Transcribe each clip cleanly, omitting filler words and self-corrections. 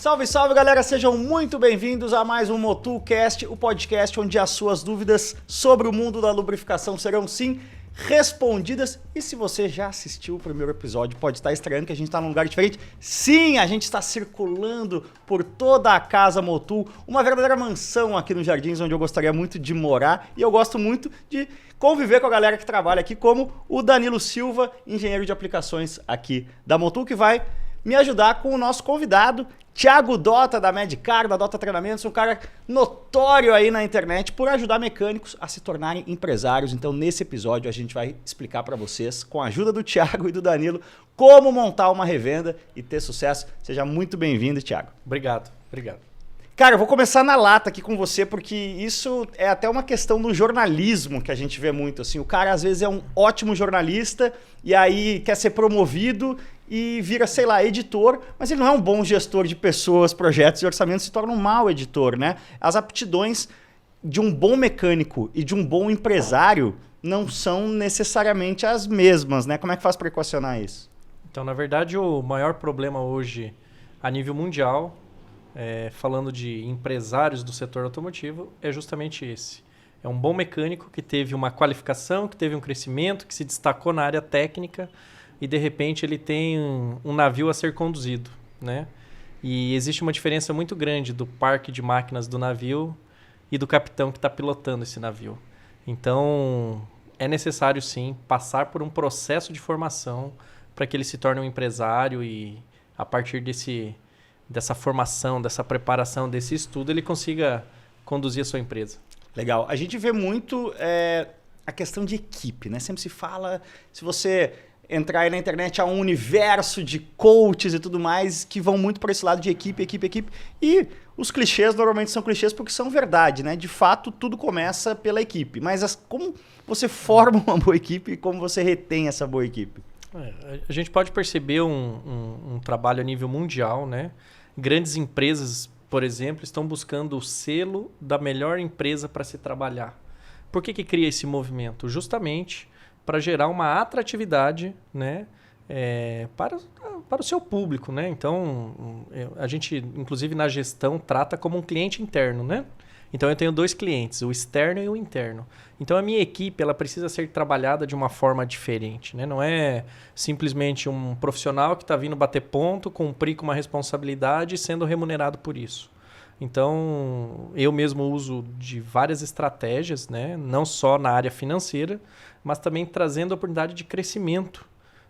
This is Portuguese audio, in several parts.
Salve, salve, galera! Sejam muito bem-vindos a mais um MotuCast, o podcast onde as suas dúvidas sobre o mundo da lubrificação serão, sim, respondidas. E se você já assistiu o primeiro episódio, pode estar estranhando que a gente está num lugar diferente. Sim, a gente está circulando por toda a casa Motu, uma verdadeira mansão aqui nos Jardins, onde eu gostaria muito de morar. E eu gosto muito de conviver com a galera que trabalha aqui, como o Danilo Silva, engenheiro de aplicações aqui da Motu, que vai me ajudar com o nosso convidado, Thiago Dota, da Medcar, da Dota Treinamentos, um cara notório aí na internet por ajudar mecânicos a se tornarem empresários. Então, nesse episódio, a gente vai explicar para vocês, com a ajuda do Thiago e do Danilo, como montar uma revenda e ter sucesso. Seja muito bem-vindo, Thiago. Obrigado. Cara, eu vou começar na lata aqui com você, porque isso é até uma questão do jornalismo que a gente vê muito. Assim, o cara, às vezes, é um ótimo jornalista e aí quer ser promovido e vira, sei lá, editor, mas ele não é um bom gestor de pessoas, projetos e orçamentos, se torna um mau editor, né? As aptidões de um bom mecânico e de um bom empresário não são necessariamente as mesmas, né? Como é que faz para equacionar isso? Então, na verdade, o maior problema hoje a nível mundial, falando de empresários do setor automotivo, é justamente esse. É um bom mecânico que teve uma qualificação, que teve um crescimento, que se destacou na área técnica, e de repente ele tem um navio a ser conduzido, né? E existe uma diferença muito grande do parque de máquinas do navio e do capitão que está pilotando esse navio. Então, é necessário sim passar por um processo de formação para que ele se torne um empresário e a partir dessa formação, dessa preparação, desse estudo, ele consiga conduzir a sua empresa. Legal. A gente vê muito a questão de equipe, né? Sempre se fala, se você entrar aí na internet, há um universo de coaches e tudo mais que vão muito para esse lado de equipe. E os clichês normalmente são clichês porque são verdade, né? De fato, tudo começa pela equipe. Mas como você forma uma boa equipe e como você retém essa boa equipe? A gente pode perceber um trabalho a nível mundial, né? Grandes empresas, por exemplo, estão buscando o selo da melhor empresa para se trabalhar. Por que cria esse movimento? Justamente para gerar uma atratividade, né, para o seu público, né? Então, a gente, inclusive na gestão, trata como um cliente interno, né? Então, eu tenho dois clientes, o externo e o interno. Então, a minha equipe ela precisa ser trabalhada de uma forma diferente, né? Não é simplesmente um profissional que está vindo bater ponto, cumprir com uma responsabilidade e sendo remunerado por isso. Então, eu mesmo uso de várias estratégias, né? Não só na área financeira, mas também trazendo a oportunidade de crescimento,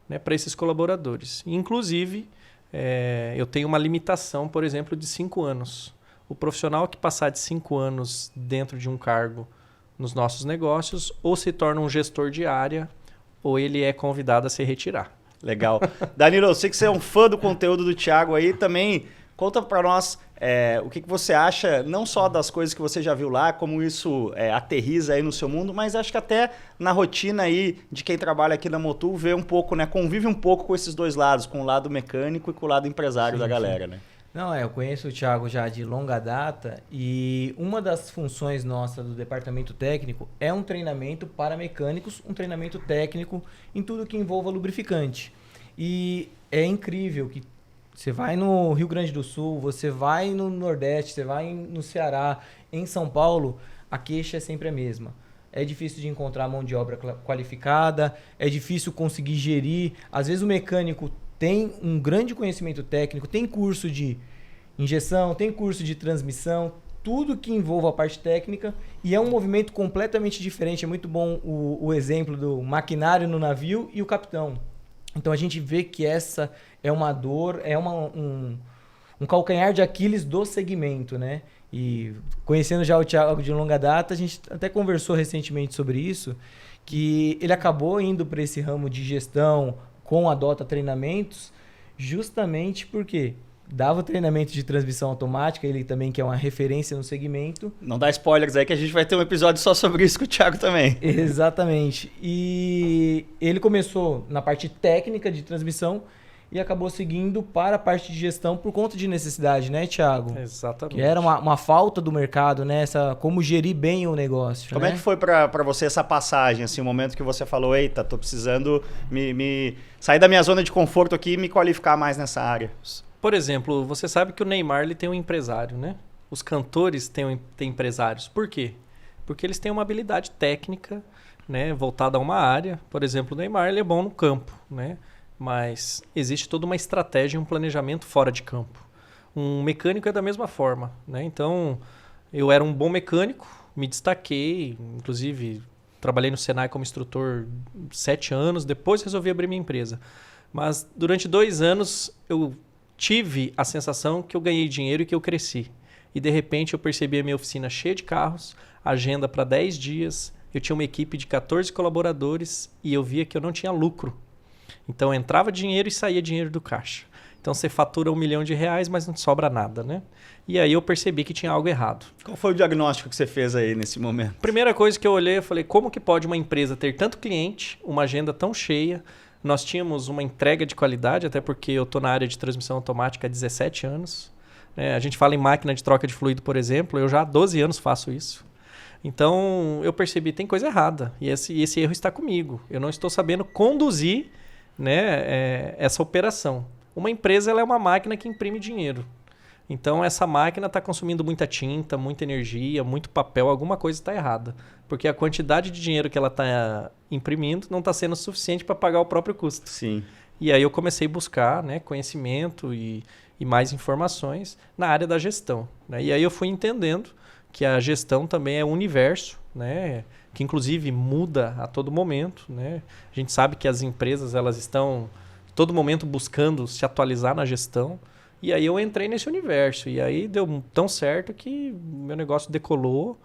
né, para esses colaboradores. Inclusive, eu tenho uma limitação, por exemplo, de 5 anos. O profissional que passar de 5 anos dentro de um cargo nos nossos negócios, ou se torna um gestor de área, ou ele é convidado a se retirar. Legal. Danilo, eu sei que você é um fã do conteúdo do Thiago aí, também conta para nós o que você acha, não só das coisas que você já viu lá, como isso aterriza aí no seu mundo, mas acho que até na rotina aí de quem trabalha aqui na Motu, vê um pouco, né, convive um pouco com esses dois lados, com o lado mecânico e com o lado empresário da galera, né? Não, eu conheço o Thiago já de longa data e uma das funções nossas do departamento técnico é um treinamento para mecânicos, um treinamento técnico em tudo que envolva lubrificante. E é incrível que você vai no Rio Grande do Sul, você vai no Nordeste, você vai no Ceará, em São Paulo, a queixa é sempre a mesma. É difícil de encontrar mão de obra qualificada, é difícil conseguir gerir. Às vezes o mecânico tem um grande conhecimento técnico, tem curso de injeção, tem curso de transmissão, tudo que envolva a parte técnica, e é um movimento completamente diferente. É muito bom o exemplo do maquinário no navio e o capitão. Então a gente vê que essa é uma dor, é um calcanhar de Aquiles do segmento, né? E conhecendo já o Thiago de longa data, a gente até conversou recentemente sobre isso, que ele acabou indo para esse ramo de gestão com a Dota Treinamentos, justamente porque dava o treinamento de transmissão automática, ele também que é uma referência no segmento. Não dá spoilers aí que a gente vai ter um episódio só sobre isso com o Thiago também. Exatamente. E ele começou na parte técnica de transmissão e acabou seguindo para a parte de gestão por conta de necessidade, né, Thiago? Exatamente. Que era uma falta do mercado, né? Como gerir bem o negócio. Como é que foi para você essa passagem, assim, o momento que você falou, eita, tô precisando me sair da minha zona de conforto aqui e me qualificar mais nessa área? Por exemplo, você sabe que o Neymar ele tem um empresário, né? Os cantores têm empresários. Por quê? Porque eles têm uma habilidade técnica, né, voltada a uma área. Por exemplo, o Neymar ele é bom no campo, né? Mas existe toda uma estratégia e um planejamento fora de campo. Um mecânico é da mesma forma, né? Então, eu era um bom mecânico, me destaquei, inclusive trabalhei no Senai como instrutor 7 anos, depois resolvi abrir minha empresa. Mas durante 2 anos eu tive a sensação que eu ganhei dinheiro e que eu cresci. E de repente eu percebi a minha oficina cheia de carros, agenda para 10 dias, eu tinha uma equipe de 14 colaboradores e eu via que eu não tinha lucro. Então entrava dinheiro e saía dinheiro do caixa. Então você fatura R$1 milhão, mas não sobra nada, né? E aí eu percebi que tinha algo errado. Qual foi o diagnóstico que você fez aí nesse momento? Primeira coisa que eu olhei, eu falei, como que pode uma empresa ter tanto cliente, uma agenda tão cheia? Nós tínhamos uma entrega de qualidade, até porque eu estou na área de transmissão automática há 17 anos. A gente fala em máquina de troca de fluido, por exemplo, eu já há 12 anos faço isso. Então eu percebi, tem coisa errada, e esse erro está comigo. Eu não estou sabendo conduzir, né, essa operação. Uma empresa ela é uma máquina que imprime dinheiro. Então essa máquina está consumindo muita tinta, muita energia, muito papel, alguma coisa está errada. Porque a quantidade de dinheiro que ela está imprimindo não está sendo suficiente para pagar o próprio custo. Sim. E aí eu comecei a buscar, né, conhecimento e mais informações na área da gestão, né? E aí eu fui entendendo que a gestão também é um universo, né, que inclusive muda a todo momento, né? A gente sabe que as empresas elas estão todo momento buscando se atualizar na gestão. E aí eu entrei nesse universo. E aí deu tão certo que meu negócio decolou.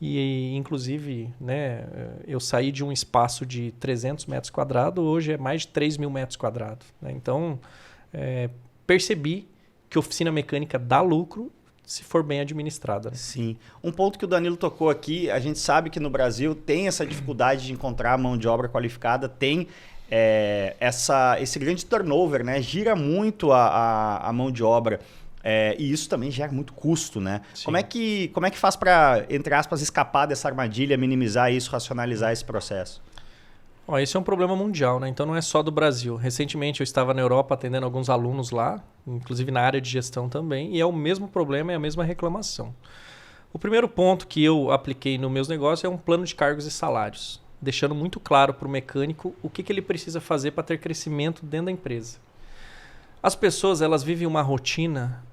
E inclusive, né, eu saí de um espaço de 300 metros quadrados, hoje é mais de 3 mil metros quadrados, né? Então, percebi que oficina mecânica dá lucro se for bem administrada. Sim. Um ponto que o Danilo tocou aqui, a gente sabe que no Brasil tem essa dificuldade de encontrar mão de obra qualificada, tem esse grande turnover, né? Gira muito a mão de obra. E isso também gera muito custo, né? Como é que faz para, entre aspas, escapar dessa armadilha, minimizar isso, racionalizar esse processo? Esse é um problema mundial, né? Então não é só do Brasil. Recentemente eu estava na Europa atendendo alguns alunos lá, inclusive na área de gestão também, e é o mesmo problema e a mesma reclamação. O primeiro ponto que eu apliquei nos meus negócios é um plano de cargos e salários, deixando muito claro para o mecânico o que ele precisa fazer para ter crescimento dentro da empresa. As pessoas elas vivem uma rotina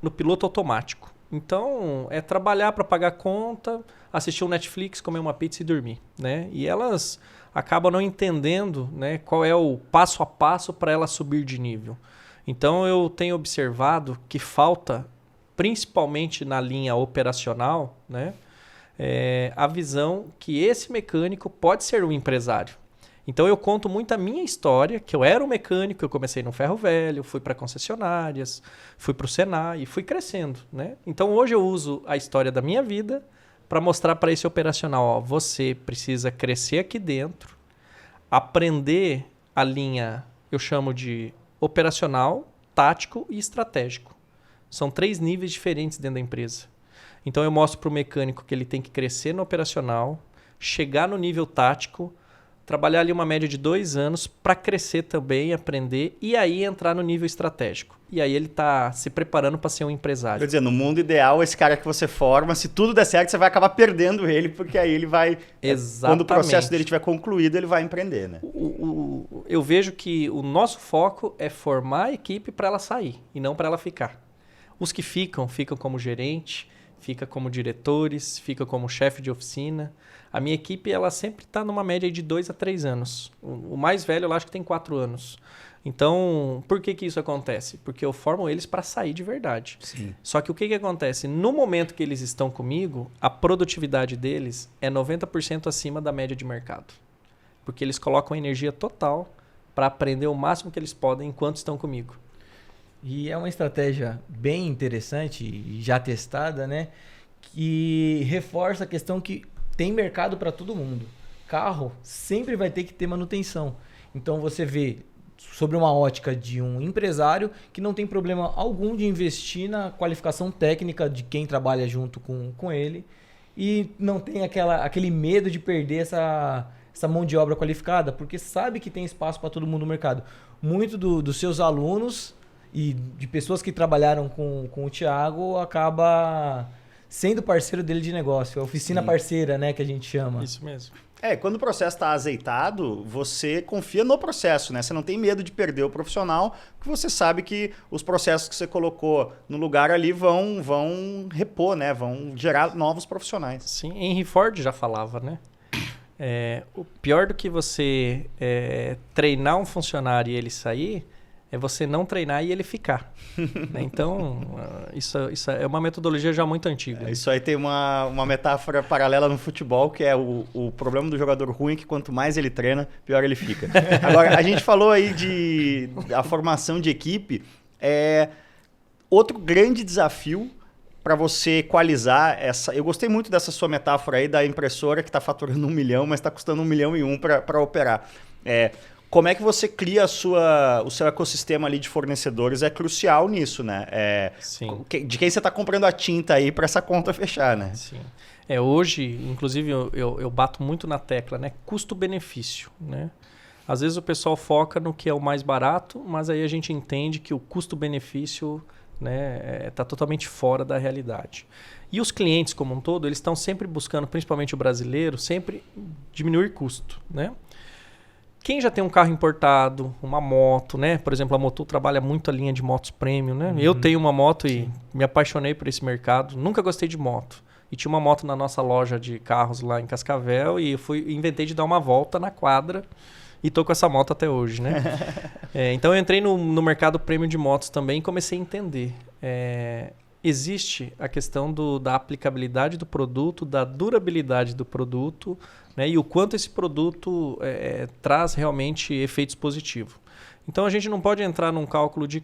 no piloto automático. Então, é trabalhar para pagar conta, assistir um Netflix, comer uma pizza e dormir, né? E elas acabam não entendendo, né, qual é o passo a passo para ela subir de nível. Então, eu tenho observado que falta, principalmente na linha operacional, né, a visão que esse mecânico pode ser um empresário. Então eu conto muito a minha história, que eu era um mecânico, eu comecei no ferro velho, fui para concessionárias, fui para o Senai e fui crescendo, né? Então hoje eu uso a história da minha vida para mostrar para esse operacional, você precisa crescer aqui dentro, aprender a linha, eu chamo de operacional, tático e estratégico. São 3 níveis diferentes dentro da empresa. Então eu mostro para o mecânico que ele tem que crescer no operacional, chegar no nível tático, trabalhar ali uma média de 2 anos para crescer também, aprender e aí entrar no nível estratégico. E aí ele está se preparando para ser um empresário. Quer dizer, no mundo ideal, esse cara que você forma, se tudo der certo, você vai acabar perdendo ele, porque aí ele vai... Exatamente. Quando o processo dele estiver concluído, ele vai empreender, né? Eu vejo que o nosso foco é formar a equipe para ela sair e não para ela ficar. Os que ficam como gerente, fica como diretores, fica como chefe de oficina. A minha equipe ela sempre está numa média de 2 a 3 anos. O mais velho eu acho que tem 4 anos. Então, por que isso acontece? Porque eu formo eles para sair de verdade. Sim. Só que o que acontece? No momento que eles estão comigo, a produtividade deles é 90% acima da média de mercado. Porque eles colocam energia total para aprender o máximo que eles podem enquanto estão comigo. E é uma estratégia bem interessante e já testada, né? Que reforça a questão que tem mercado para todo mundo. Carro sempre vai ter que ter manutenção. Então você vê sobre uma ótica de um empresário que não tem problema algum de investir na qualificação técnica de quem trabalha junto com ele e não tem aquele medo de perder essa mão de obra qualificada, porque sabe que tem espaço para todo mundo no mercado. Muito dos seus alunos e de pessoas que trabalharam com o Thiago, acaba sendo parceiro dele de negócio. A oficina parceira, né, que a gente chama. Isso mesmo. Quando o processo está azeitado, você confia no processo, né? Você não tem medo de perder o profissional, porque você sabe que os processos que você colocou no lugar ali vão repor, né? Vão gerar novos profissionais. Sim, Henry Ford já falava, né? O pior do que você treinar um funcionário e ele sair é você não treinar e ele ficar. Né? Então, isso é uma metodologia já muito antiga. Isso aí tem uma metáfora paralela no futebol, que é o problema do jogador ruim, que quanto mais ele treina, pior ele fica. Agora, a gente falou aí da formação de equipe. Outro grande desafio para você equalizar essa... Eu gostei muito dessa sua metáfora aí da impressora que está faturando 1 milhão, mas está custando 1,1 milhão para operar. Como é que você cria o seu ecossistema ali de fornecedores é crucial nisso, né? Sim. De quem você está comprando a tinta aí para essa conta fechar, né? Sim. Hoje, inclusive, eu bato muito na tecla, né? Custo-benefício, né? Às vezes o pessoal foca no que é o mais barato, mas aí a gente entende que o custo-benefício, né, tá totalmente fora da realidade. E os clientes como um todo, eles estão sempre buscando, principalmente o brasileiro, sempre diminuir custo, né? Quem já tem um carro importado, uma moto, né? Por exemplo, a Motul trabalha muito a linha de motos premium, né? Eu tenho uma moto e me apaixonei por esse mercado. Nunca gostei de moto. E tinha uma moto na nossa loja de carros lá em Cascavel e inventei de dar uma volta na quadra e tô com essa moto até hoje, né? Então eu entrei no mercado premium de motos também e comecei a entender. Existe a questão da aplicabilidade do produto, da durabilidade do produto, né, e o quanto esse produto traz realmente efeitos positivos. Então a gente não pode entrar num cálculo de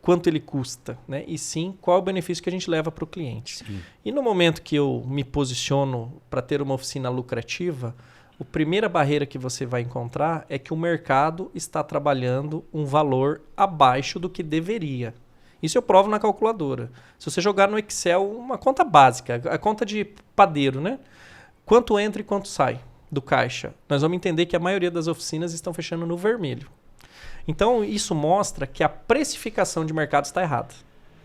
quanto ele custa, né, e sim qual é o benefício que a gente leva para o cliente. Sim. E no momento que eu me posiciono para ter uma oficina lucrativa, a primeira barreira que você vai encontrar é que o mercado está trabalhando um valor abaixo do que deveria. Isso eu provo na calculadora. Se você jogar no Excel uma conta básica, a conta de padeiro, né? Quanto entra e quanto sai do caixa? Nós vamos entender que a maioria das oficinas estão fechando no vermelho. Então, isso mostra que a precificação de mercado está errada.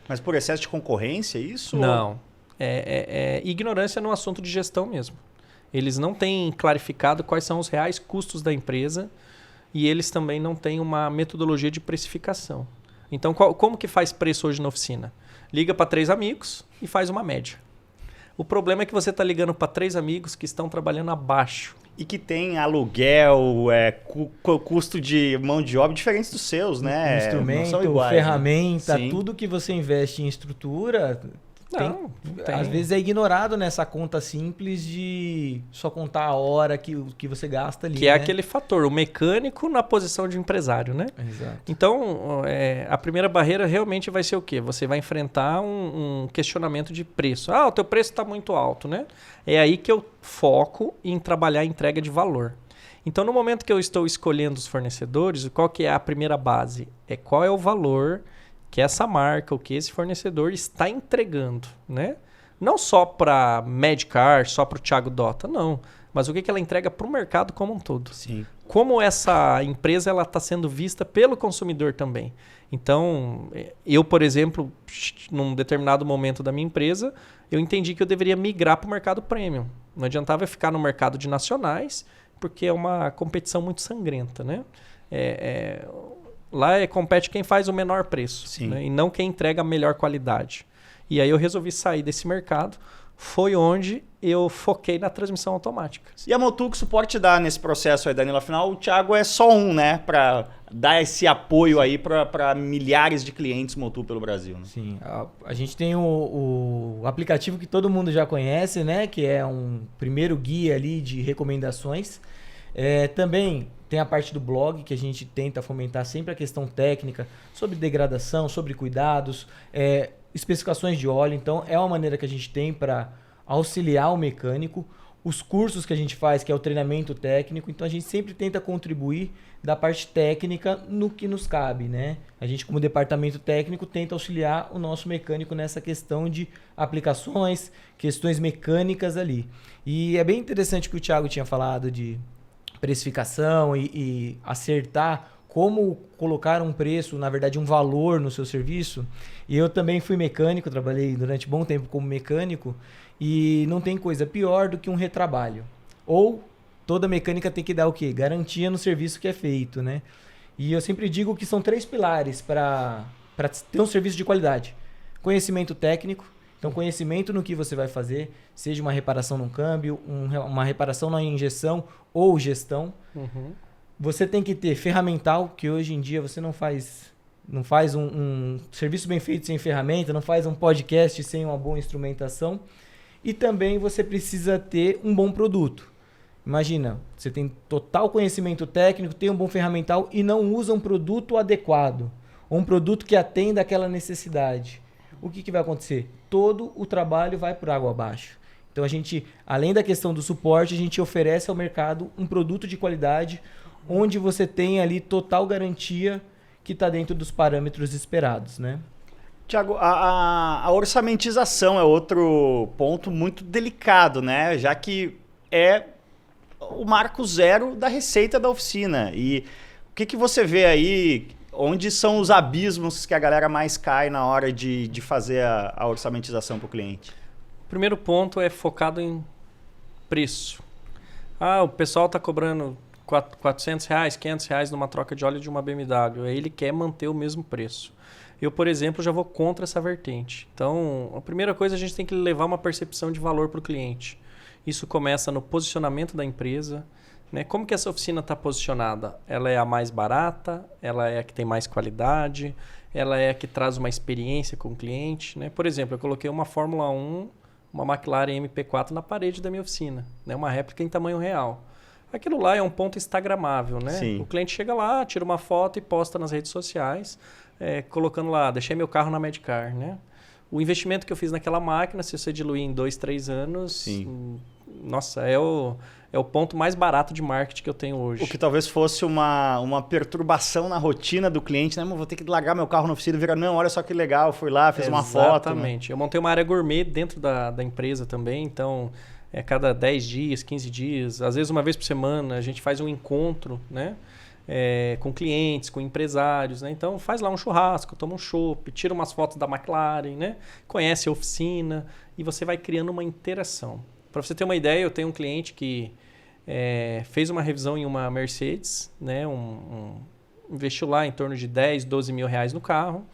Mas por excesso de concorrência, isso? Não. É ignorância no assunto de gestão mesmo. Eles não têm clarificado quais são os reais custos da empresa e eles também não têm uma metodologia de precificação. Então, como que faz preço hoje na oficina? Liga para 3 amigos e faz uma média. O problema é que você está ligando para 3 amigos que estão trabalhando abaixo. E que tem aluguel, custo de mão de obra diferentes dos seus, né? Instrumento, iguais, ferramenta, né? Tudo que você investe em estrutura... Às vezes é ignorado nessa conta simples de só contar a hora que você gasta ali. Que é aquele fator, o mecânico na posição de empresário, né? Exato. Então, a primeira barreira realmente vai ser o quê? Você vai enfrentar um questionamento de preço. O teu preço está muito alto, né? É aí que eu foco em trabalhar a entrega de valor. Então, no momento que eu estou escolhendo os fornecedores, qual que é a primeira base? Qual é o valor que essa marca, o que esse fornecedor está entregando, né? Não só para Medcar, só para o Thiago Dota, não. Mas o que ela entrega para o mercado como um todo. Sim. Como essa empresa está sendo vista pelo consumidor também. Então, eu, por exemplo, num determinado momento da minha empresa, eu entendi que eu deveria migrar para o mercado premium. Não adiantava ficar no mercado de nacionais, porque é uma competição muito sangrenta, né? Lá compete quem faz o menor preço, né? E não quem entrega a melhor qualidade. E aí eu resolvi sair desse mercado. Foi onde eu foquei na transmissão automática. E a Motul, que suporte dá nesse processo aí, Danilo? Afinal, o Thiago é só um, né? Para dar esse apoio aí para milhares de clientes Motul pelo Brasil. Né? Sim. A gente tem o aplicativo que todo mundo já conhece, né? Que é um primeiro guia ali de recomendações. Também tem a parte do blog, que a gente tenta fomentar sempre a questão técnica sobre degradação, sobre cuidados, especificações de óleo. Então, é uma maneira que a gente tem para auxiliar o mecânico. Os cursos que a gente faz, que é o treinamento técnico. Então, a gente sempre tenta contribuir da parte técnica no que nos cabe, né? A gente, como departamento técnico, tenta auxiliar o nosso mecânico nessa questão de aplicações, questões mecânicas ali. E é bem interessante o que o Thiago tinha falado de precificação e acertar como colocar um preço, na verdade um valor no seu serviço. E eu também fui mecânico, trabalhei durante bom tempo como mecânico, e não tem coisa pior do que um retrabalho. Ou toda mecânica tem que dar o quê? Garantia no serviço que é feito, né? E eu sempre digo que são 3 pilares para ter um serviço de qualidade. Conhecimento técnico, então conhecimento no que você vai fazer, seja uma reparação no câmbio, uma reparação na injeção ou gestão. Uhum. Você tem que ter ferramental, que hoje em dia você não faz um serviço bem feito sem ferramenta, não faz um podcast sem uma boa instrumentação. E também você precisa ter um bom produto. Imagina, você tem total conhecimento técnico, tem um bom ferramental e não usa um produto adequado, ou um produto que atenda àquela necessidade. O que vai acontecer? Todo o trabalho vai por água abaixo. Então a gente, além da questão do suporte, a gente oferece ao mercado um produto de qualidade, onde você tem ali total garantia que está dentro dos parâmetros esperados, né? Tiago, a orçamentização é outro ponto muito delicado, né? Já que é o marco zero da receita da oficina. E o que você vê aí, onde são os abismos que a galera mais cai na hora de fazer a orçamentização para o cliente? O primeiro ponto é focado em preço. O pessoal está cobrando R$400, R$500 numa troca de óleo de uma BMW. Aí ele quer manter o mesmo preço. Eu, por exemplo, já vou contra essa vertente. Então, a primeira coisa, a gente tem que levar uma percepção de valor para o cliente. Isso começa no posicionamento da empresa, né? Como que essa oficina está posicionada? Ela é a mais barata? Ela é a que tem mais qualidade? Ela é a que traz uma experiência com o cliente, né? Por exemplo, eu coloquei uma Fórmula 1, uma McLaren MP4 na parede da minha oficina, né? Uma réplica em tamanho real. Aquilo lá é um ponto instagramável, né? Sim. O cliente chega lá, tira uma foto e posta nas redes sociais, colocando lá, deixei meu carro na Medcar, né? O investimento que eu fiz naquela máquina, se você diluir em 2, 3 anos, nossa, é o ponto mais barato de marketing que eu tenho hoje. O que talvez fosse uma perturbação na rotina do cliente, né? Vou ter que largar meu carro na oficina e virar, não, olha só que legal, fui lá, fiz uma foto. Exatamente. Né? Eu montei uma área gourmet dentro da empresa também, então, cada 10 dias, 15 dias, às vezes uma vez por semana, a gente faz um encontro, né? Com clientes, com empresários, né? Então faz lá um churrasco, toma um chopp, tira umas fotos da McLaren, né? Conhece a oficina e você vai criando uma interação. Para você ter uma ideia, eu tenho um cliente que fez uma revisão em uma Mercedes, né? Investiu lá em torno de 10, 12 mil reais no carro.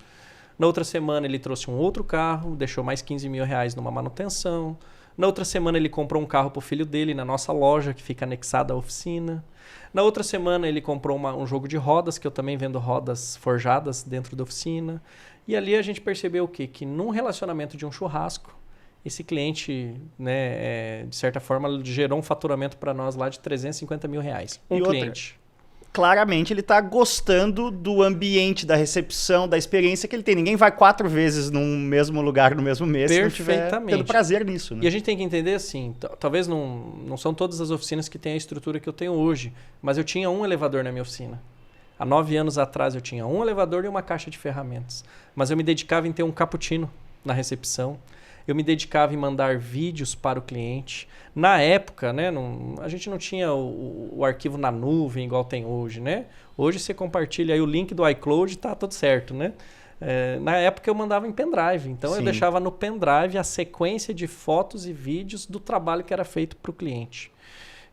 Na outra semana ele trouxe um outro carro, deixou mais 15 mil reais numa manutenção. Na outra semana ele comprou um carro para o filho dele na nossa loja, que fica anexada à oficina. Na outra semana ele comprou um jogo de rodas, que eu também vendo rodas forjadas dentro da oficina. E ali a gente percebeu o quê? Que num relacionamento de um churrasco, esse cliente, né, de certa forma, gerou um faturamento para nós lá de 350 mil reais. Um cliente. Claramente ele está gostando do ambiente, da recepção, da experiência que ele tem. Ninguém vai 4 vezes no mesmo lugar, no mesmo mês, se não tiver tendo prazer nisso. Né? E a gente tem que entender assim, talvez não são todas as oficinas que têm a estrutura que eu tenho hoje, mas eu tinha um elevador na minha oficina. Há 9 anos atrás eu tinha um elevador e uma caixa de ferramentas. Mas eu me dedicava em ter um cappuccino na recepção. Eu me dedicava em mandar vídeos para o cliente. Na época, né, a gente não tinha o arquivo na nuvem igual tem hoje, né? Hoje você compartilha aí o link do iCloud e tá tudo certo, né? Na época eu mandava em pendrive. Então eu deixava no pendrive a sequência de fotos e vídeos do trabalho que era feito para o cliente.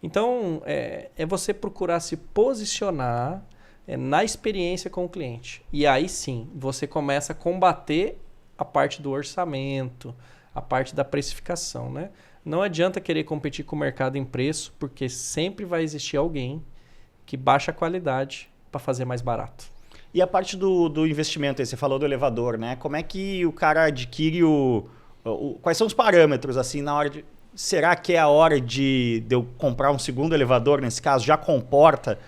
Então é você procurar se posicionar na experiência com o cliente. E aí sim, você começa a combater a parte do orçamento, a parte da precificação, né? Não adianta querer competir com o mercado em preço, porque sempre vai existir alguém que baixa a qualidade para fazer mais barato. E a parte do investimento aí, você falou do elevador, né? Como é que o cara adquire quais são os parâmetros, assim, na hora de... Será que é a hora de eu comprar um segundo elevador, nesse caso, já comporta?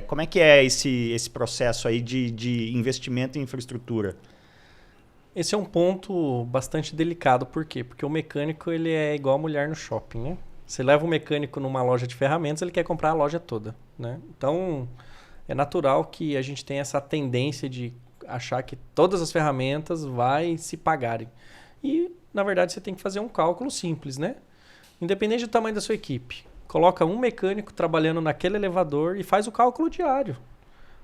Como é que é esse processo aí de investimento em infraestrutura? Esse é um ponto bastante delicado. Por quê? Porque o mecânico ele é igual a mulher no shopping, né? Você leva um mecânico numa loja de ferramentas, ele quer comprar a loja toda, né? Então, é natural que a gente tenha essa tendência de achar que todas as ferramentas vai se pagarem. E, na verdade, você tem que fazer um cálculo simples, né? Independente do tamanho da sua equipe. Coloca um mecânico trabalhando naquele elevador e faz o cálculo diário.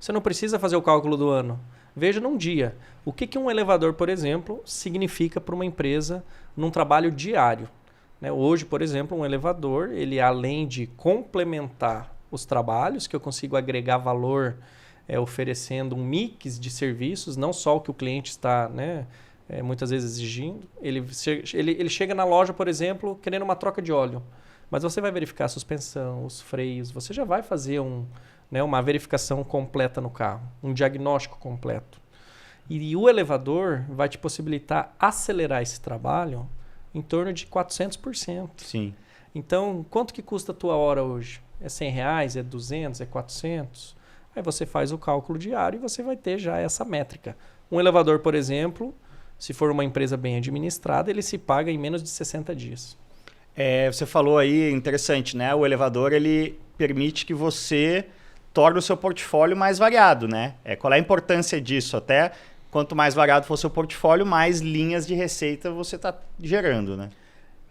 Você não precisa fazer o cálculo do ano. Veja num dia. O que um elevador, por exemplo, significa para uma empresa num trabalho diário? Né? Hoje, por exemplo, um elevador, ele além de complementar os trabalhos, que eu consigo agregar valor oferecendo um mix de serviços, não só o que o cliente está, né, muitas vezes exigindo. Ele chega na loja, por exemplo, querendo uma troca de óleo. Mas você vai verificar a suspensão, os freios, você já vai fazer uma verificação completa no carro, um diagnóstico completo. E o elevador vai te possibilitar acelerar esse trabalho em torno de 400%. Sim. Então, quanto que custa a tua hora hoje? É R$100, é 200, é 400? Aí você faz o cálculo diário e você vai ter já essa métrica. Um elevador, por exemplo, se for uma empresa bem administrada, ele se paga em menos de 60 dias. Você falou aí, interessante, né? O elevador, ele permite que você torne o seu portfólio mais variado, né? Qual é a importância disso? Até quanto mais variado for o seu portfólio, mais linhas de receita você está gerando, né?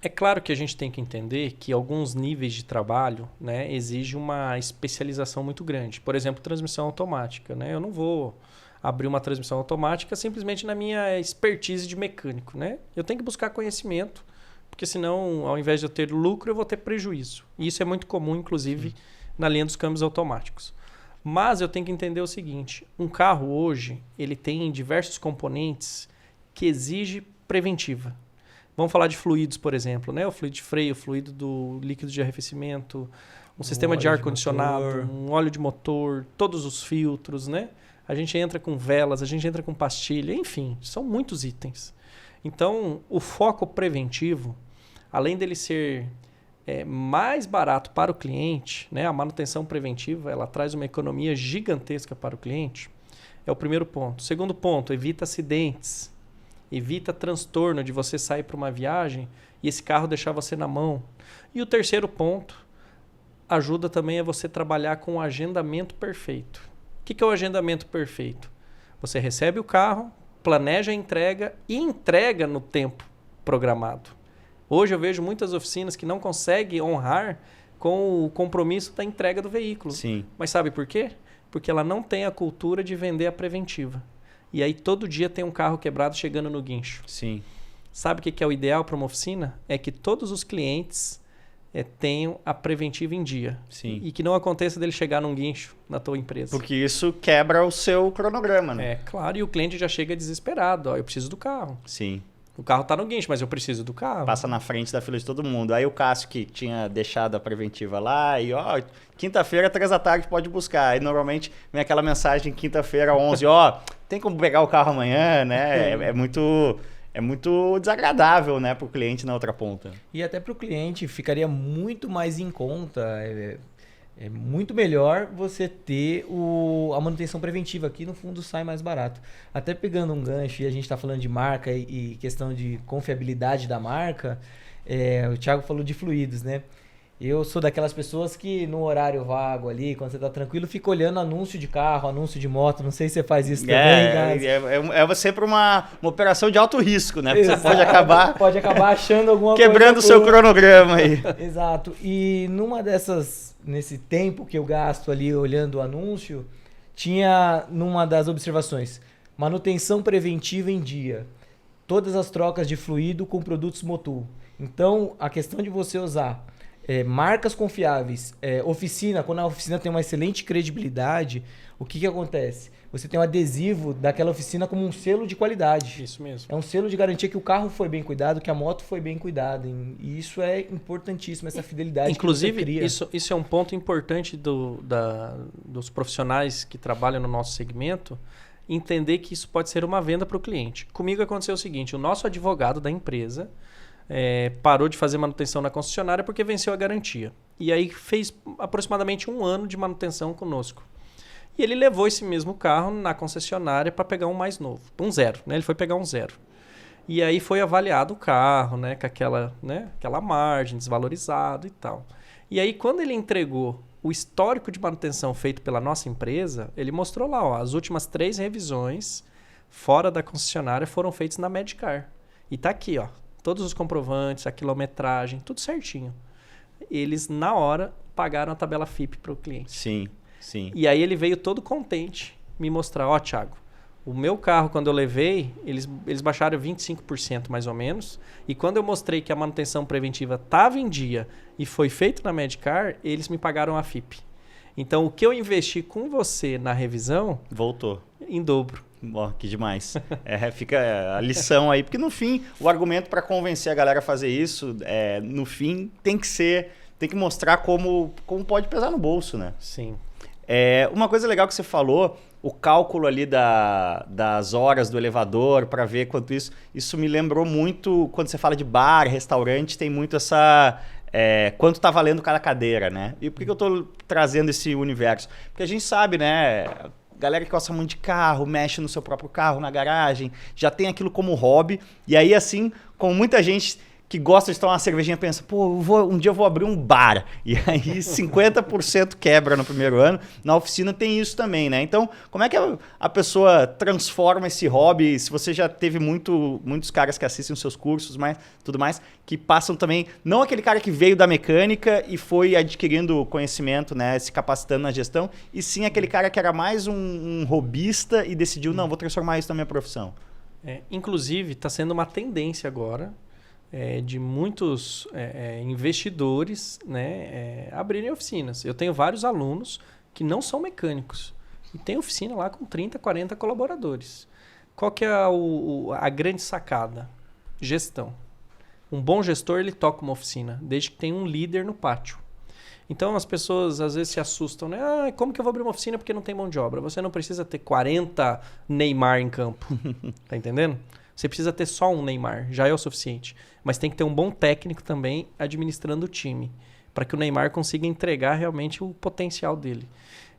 É claro que a gente tem que entender que alguns níveis de trabalho, né, exigem uma especialização muito grande. Por exemplo, transmissão automática. Né? Eu não vou abrir uma transmissão automática simplesmente na minha expertise de mecânico. Né? Eu tenho que buscar conhecimento, porque senão, ao invés de eu ter lucro, eu vou ter prejuízo. E isso é muito comum, inclusive, na linha dos câmbios automáticos. Mas eu tenho que entender o seguinte, um carro hoje, ele tem diversos componentes que exigem preventiva. Vamos falar de fluidos, por exemplo, né? O fluido de freio, o fluido do líquido de arrefecimento, um sistema de ar-condicionado, um óleo de motor, todos os filtros, né? A gente entra com velas, a gente entra com pastilha, enfim, são muitos itens. Então, o foco preventivo, além dele ser mais barato para o cliente, né? A manutenção preventiva, ela traz uma economia gigantesca para o cliente, é o primeiro ponto. Segundo ponto, evita acidentes. Evita transtorno de você sair para uma viagem e esse carro deixar você na mão. E o terceiro ponto, ajuda também a você trabalhar com o agendamento perfeito. O que é o agendamento perfeito? Você recebe o carro, planeja a entrega e entrega no tempo programado. Hoje eu vejo muitas oficinas que não conseguem honrar com o compromisso da entrega do veículo. Sim. Mas sabe por quê? Porque ela não tem a cultura de vender a preventiva. E aí todo dia tem um carro quebrado chegando no guincho. Sim. Sabe o que é o ideal para uma oficina? É que todos os clientes tenham a preventiva em dia. Sim. E que não aconteça dele chegar num guincho na tua empresa. Porque isso quebra o seu cronograma, né? Claro, e o cliente já chega desesperado. Ó, eu preciso do carro. Sim. O carro está no guincho, mas eu preciso do carro. Passa na frente da fila de todo mundo. Aí o Cássio que tinha deixado a preventiva lá e quinta-feira, 3h pode buscar. Aí normalmente vem aquela mensagem quinta-feira, 11, tem como pegar o carro amanhã, né? É muito desagradável, né, para o cliente na outra ponta. E até para o cliente ficaria muito mais em conta, é muito melhor você ter a manutenção preventiva, aqui no fundo sai mais barato. Até pegando um gancho, e a gente está falando de marca e questão de confiabilidade da marca, o Thiago falou de fluidos, né? Eu sou daquelas pessoas que no horário vago ali, quando você tá tranquilo, fica olhando anúncio de carro, anúncio de moto. Não sei se você faz isso também, É sempre uma operação de alto risco, né? Porque você pode acabar achando alguma quebrando o seu cronograma aí. Exato. E nesse tempo que eu gasto ali olhando o anúncio, tinha numa das observações, manutenção preventiva em dia. Todas as trocas de fluido com produtos Motul. Então, a questão de você usar marcas confiáveis, oficina, quando a oficina tem uma excelente credibilidade, o que acontece? Você tem um adesivo daquela oficina como um selo de qualidade. Isso mesmo. É um selo de garantia que o carro foi bem cuidado, que a moto foi bem cuidada. E isso é importantíssimo, essa fidelidade. Inclusive, que você cria. Isso é um ponto importante dos profissionais que trabalham no nosso segmento, entender que isso pode ser uma venda para o cliente. Comigo aconteceu o seguinte, o nosso advogado da empresa parou de fazer manutenção na concessionária porque venceu a garantia. E aí fez aproximadamente 1 ano de manutenção conosco. E ele levou esse mesmo carro na concessionária para pegar um mais novo, um 0. Né? Ele foi pegar um 0. E aí foi avaliado o carro, né? Com aquela margem, desvalorizado e tal. E aí quando ele entregou o histórico de manutenção feito pela nossa empresa, ele mostrou lá, as últimas 3 revisões fora da concessionária foram feitas na Medcar. E tá aqui, todos os comprovantes, a quilometragem, tudo certinho. Eles, na hora, pagaram a tabela FIP para o cliente. Sim. Sim. E aí ele veio todo contente me mostrar, ó, Thiago, o meu carro, quando eu levei, eles baixaram 25% mais ou menos. E quando eu mostrei que a manutenção preventiva estava em dia e foi feito na Medcar, eles me pagaram a FIP. Então, o que eu investi com você na revisão... Voltou. Em dobro. Ó, que demais. Fica a lição aí. Porque, no fim, o argumento para convencer a galera a fazer isso, no fim, tem que mostrar como pode pesar no bolso, né? Sim. Uma coisa legal que você falou, o cálculo ali das horas do elevador para ver quanto isso me lembrou muito quando você fala de bar, restaurante, tem muito essa... quanto tá valendo cada cadeira, né? E por que eu tô trazendo esse universo? Porque a gente sabe, né? Galera que gosta muito de carro, mexe no seu próprio carro, na garagem, já tem aquilo como hobby. E aí, assim, como muita gente que gosta de tomar uma cervejinha pensa, pô, um dia eu vou abrir um bar. E aí 50% quebra no primeiro ano. Na oficina tem isso também, né? Então, como é que a pessoa transforma esse hobby? Se você já teve muitos caras que assistem os seus cursos, tudo mais, que passam também, não aquele cara que veio da mecânica e foi adquirindo conhecimento, né? Se capacitando na gestão, e sim aquele cara que era mais um hobbyista e decidiu, não, vou transformar isso na minha profissão. Inclusive, está sendo uma tendência agora de muitos investidores, né, abrirem oficinas. Eu tenho vários alunos que não são mecânicos e tem oficina lá com 30, 40 colaboradores. Qual que é a grande sacada? Gestão. Um bom gestor, ele toca uma oficina, desde que tenha um líder no pátio. Então, as pessoas às vezes se assustam, né? Como que eu vou abrir uma oficina porque não tem mão de obra? Você não precisa ter 40 Neymar em campo. Tá entendendo? Você precisa ter só um Neymar, já é o suficiente. Mas tem que ter um bom técnico também administrando o time, para que o Neymar consiga entregar realmente o potencial dele.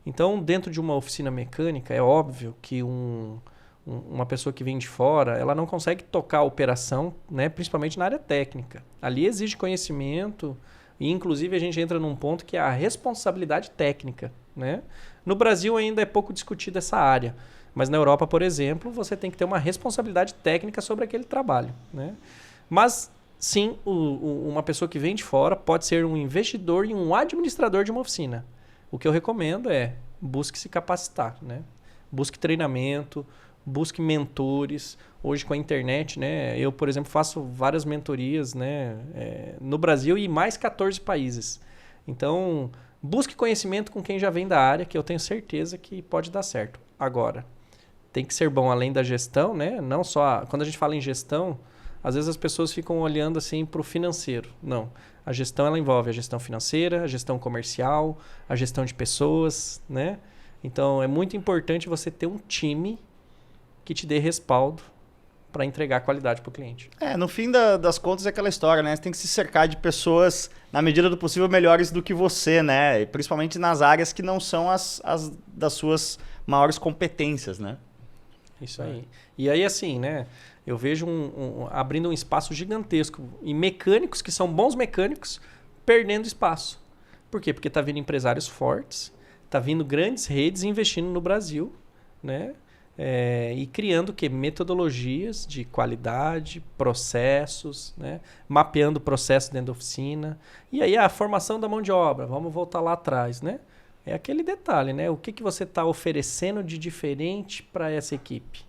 Então, dentro de uma oficina mecânica, é óbvio que uma pessoa que vem de fora, ela não consegue tocar a operação, né, principalmente na área técnica. Ali exige conhecimento e, inclusive, a gente entra num ponto que é a responsabilidade técnica, né? No Brasil ainda é pouco discutida essa área. Mas na Europa, por exemplo, você tem que ter uma responsabilidade técnica sobre aquele trabalho, né? Mas, sim, uma pessoa que vem de fora pode ser um investidor e um administrador de uma oficina. O que eu recomendo é busque se capacitar, né? Busque treinamento, busque mentores. Hoje, com a internet, né? Eu, por exemplo, faço várias mentorias, né? No Brasil e mais 14 países. Então, busque conhecimento com quem já vem da área, que eu tenho certeza que pode dar certo. Agora, tem que ser bom além da gestão, né? Não só... Quando a gente fala em gestão, às vezes as pessoas ficam olhando assim para o financeiro. Não. A gestão, ela envolve a gestão financeira, a gestão comercial, a gestão de pessoas, né? Então, é muito importante você ter um time que te dê respaldo para entregar qualidade para o cliente. No fim das contas é aquela história, né? Você tem que se cercar de pessoas, na medida do possível, melhores do que você, né? E principalmente nas áreas que não são as das suas maiores competências, né? Isso aí. E aí, assim, né? Eu vejo abrindo um espaço gigantesco e mecânicos que são bons mecânicos perdendo espaço. Por quê? Porque tá vindo empresários fortes, tá vindo grandes redes investindo no Brasil, né? E criando o quê? Metodologias de qualidade, processos, né? Mapeando processos dentro da oficina. E aí a formação da mão de obra, vamos voltar lá atrás, né? É aquele detalhe, né? O que você está oferecendo de diferente para essa equipe?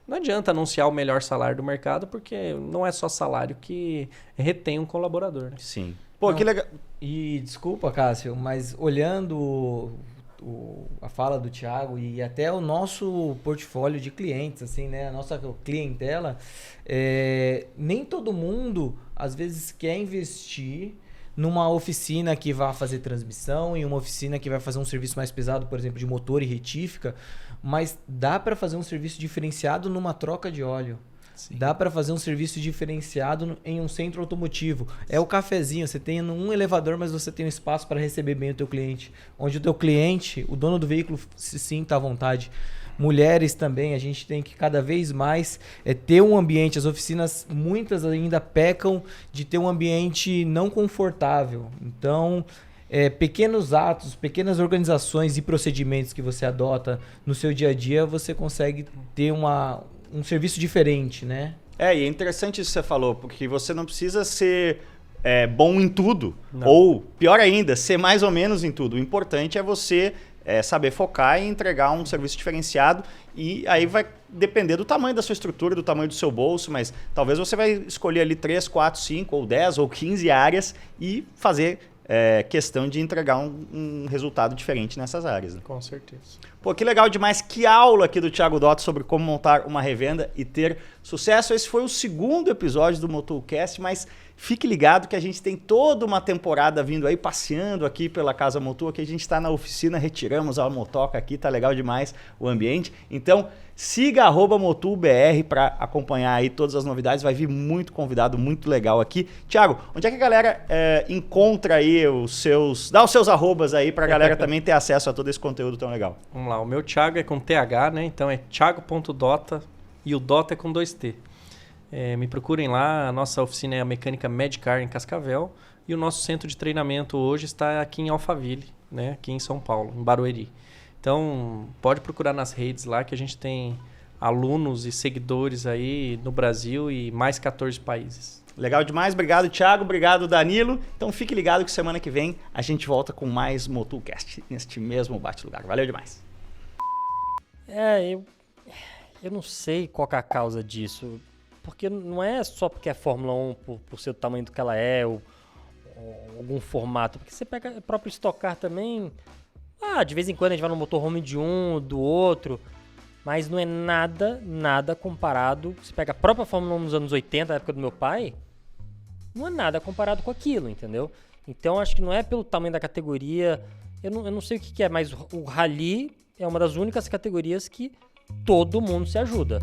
Não adianta anunciar o melhor salário do mercado, porque não é só salário que retém um colaborador, né? Sim. Pô, que legal. E desculpa, Cássio, mas olhando a fala do Thiago e até o nosso portfólio de clientes, assim, né? A nossa clientela, nem todo mundo, às vezes, quer investir numa oficina que vai fazer transmissão, em uma oficina que vai fazer um serviço mais pesado, por exemplo, de motor e retífica, mas dá para fazer um serviço diferenciado numa troca de óleo. Sim. Dá para fazer um serviço diferenciado em um centro automotivo. É o cafezinho, você tem um elevador, mas você tem um espaço para receber bem o teu cliente. Onde o teu cliente, o dono do veículo, se sinta à vontade. Mulheres também, a gente tem que cada vez mais ter um ambiente. As oficinas, muitas ainda pecam de ter um ambiente não confortável. Então, pequenos atos, pequenas organizações e procedimentos que você adota no seu dia a dia, você consegue ter um serviço diferente, né? E é interessante isso que você falou, porque você não precisa ser bom em tudo. Não. Ou, pior ainda, ser mais ou menos em tudo. O importante é você saber focar e entregar um serviço diferenciado, e aí vai depender do tamanho da sua estrutura, do tamanho do seu bolso, mas talvez você vai escolher ali 3, 4, 5 ou 10 ou 15 áreas e fazer questão de entregar um resultado diferente nessas áreas. Né? Com certeza. Pô, que legal demais, que aula aqui do Thiago Dotto sobre como montar uma revenda e ter sucesso. Esse foi o segundo episódio do MotoCast, mas fique ligado que a gente tem toda uma temporada vindo aí, passeando aqui pela Casa Motu, que a gente está na oficina, retiramos a motoca aqui, tá legal demais o ambiente. Então, siga @MotuBR para acompanhar aí todas as novidades, vai vir muito convidado, muito legal aqui. Thiago, onde é que a galera encontra aí dá os seus arrobas aí para a galera também ter acesso a todo esse conteúdo tão legal? Vamos lá, o meu Thiago é com TH, né? Então é thiago.dota e o Dota é com 2T. Me procurem lá, a nossa oficina é a Mecânica Medcar em Cascavel e o nosso centro de treinamento hoje está aqui em Alphaville, né? Aqui em São Paulo, em Barueri. Então, pode procurar nas redes lá que a gente tem alunos e seguidores aí no Brasil e mais 14 países. Legal demais, obrigado Thiago, obrigado Danilo. Então fique ligado que semana que vem a gente volta com mais MotuCast neste mesmo bate-lugar. Valeu demais. Eu não sei qual que é a causa disso. Porque não é só porque é Fórmula 1 por ser o tamanho do que ela é, ou algum formato. Porque você pega o próprio Stock Car também. De vez em quando a gente vai no motorhome de um, do outro. Mas não é nada comparado. Você pega a própria Fórmula 1 nos anos 80, na época do meu pai. Não é nada comparado com aquilo, entendeu? Então acho que não é pelo tamanho da categoria. Eu não sei o que é, mas o Rally é uma das únicas categorias que todo mundo se ajuda.